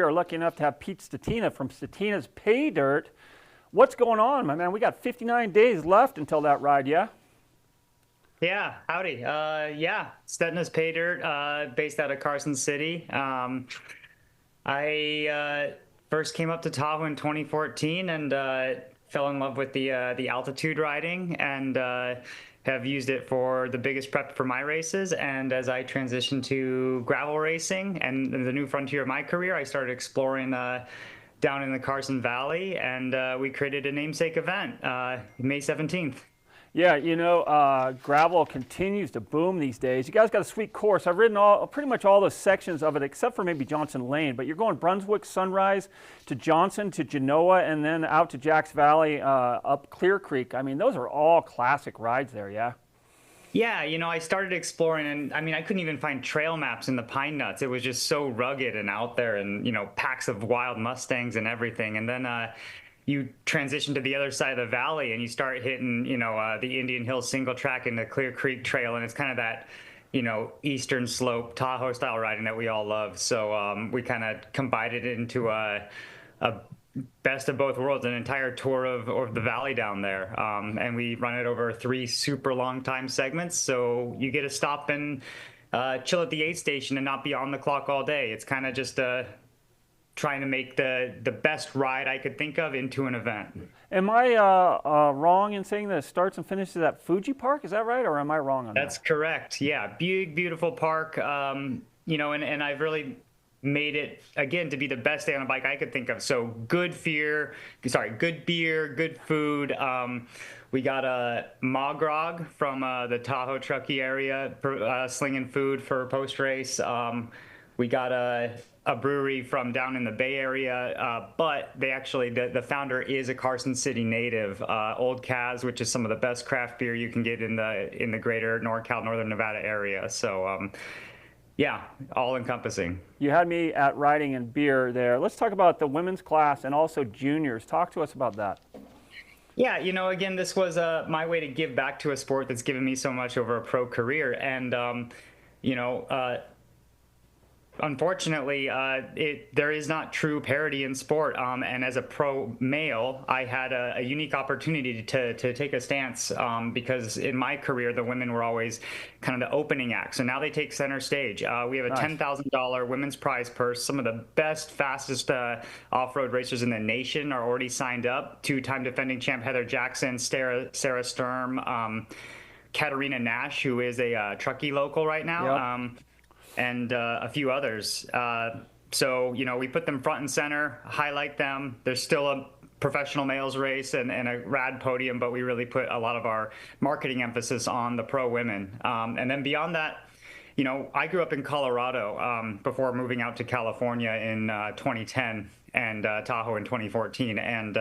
are lucky enough to have Paydirt from Stetina's Paydirt. What's going on, my man? We got 59 days left until that ride, yeah? Yeah, howdy. Yeah, Stetna's Paydirt, based out of Carson City. I first came up to Tahoe in 2014 and fell in love with the altitude riding and have used it for the biggest prep for my races. And as I transitioned to gravel racing and the new frontier of my career, I started exploring down in the Carson Valley, and we created a namesake event, May 17th. Yeah, gravel continues to boom these days. You guys got a sweet course. I've ridden pretty much all the sections of it except for maybe Johnson Lane, but you're going Brunswick, Sunrise, to Johnson, to Genoa, and then out to Jacks Valley, up Clear Creek. I mean, those are all classic rides there, yeah? Yeah, I started exploring, and I mean, I couldn't even find trail maps in the Pine Nuts. It was just so rugged and out there, and packs of wild Mustangs and everything. And then you transition to the other side of the valley, and you start hitting, the Indian Hills single track and the Clear Creek Trail, and it's kind of that, eastern slope Tahoe style riding that we all love. So we kind of combined it into a best of both worlds, an entire tour of the valley down there, and we run it over 3 super long time segments, so you get to stop and chill at the aid station and not be on the clock all day. It's kind of just trying to make the best ride I could think of into an event. Am I wrong in saying that it starts and finishes at Fuji Park? Is that right, or am I wrong on that? That's correct. Yeah, big, beautiful park. And I've really made it again to be the best day on a bike I could think of. So good beer, good food. We got a Grog from the Tahoe Truckee area, slinging food for post race. We got a brewery from down in the Bay Area, but they actually, the founder is a Carson City native, Old Kaz, which is some of the best craft beer you can get in the greater NorCal, Northern Nevada area. So yeah, all encompassing. You had me at riding and beer there. Let's talk about the women's class and also juniors. Talk to us about that. Yeah, again, this was my way to give back to a sport that's given me so much over a pro career. And, unfortunately, there is not true parity in sport. And as a pro male, I had a unique opportunity to take a stance because in my career, the women were always kind of the opening act. So now they take center stage. We have a $10,000 women's prize purse. Some of the best, fastest off-road racers in the nation are already signed up. 2-time defending champ Heather Jackson, Sarah Sturm, Katarina Nash, who is a Truckee local right now. Yep. And a few others. So, we put them front and center, highlight them. There's still a professional males race and a rad podium, but we really put a lot of our marketing emphasis on the pro women. And then beyond that, I grew up in Colorado before moving out to California in 2010 and Tahoe in 2014. And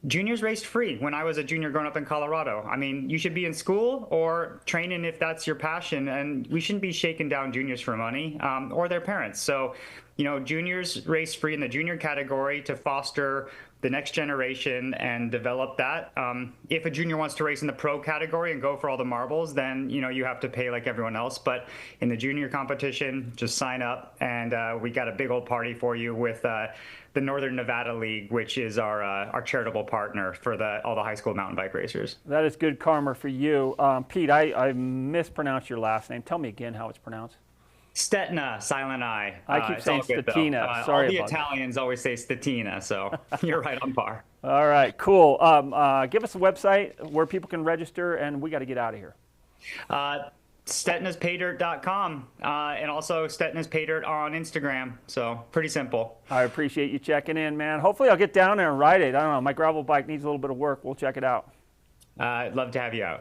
juniors raced free when I was a junior growing up in Colorado. I mean, you should be in school or training if that's your passion, and we shouldn't be shaking down juniors for money or their parents. So, juniors race free in the junior category to foster the next generation and develop that. If a junior wants to race in the pro category and go for all the marbles, then, you have to pay like everyone else. But in the junior competition, just sign up, and we got a big old party for you with the Northern Nevada League, which is our charitable partner for all the high school mountain bike racers. That is good karma for you. Pete, I mispronounced your last name. Tell me again how it's pronounced. Stetna, silent I. I keep saying Stetina. Sorry, all the Italians always say Stetina, so you're right on par. All right, cool. Give us a website where people can register, and we got to get out of here. StetnasPaydirt.com, and also Stetna's Paydirt on Instagram. So pretty simple. I appreciate you checking in, man. Hopefully I'll get down there and ride it. I don't know. My gravel bike needs a little bit of work. We'll check it out. I'd love to have you out.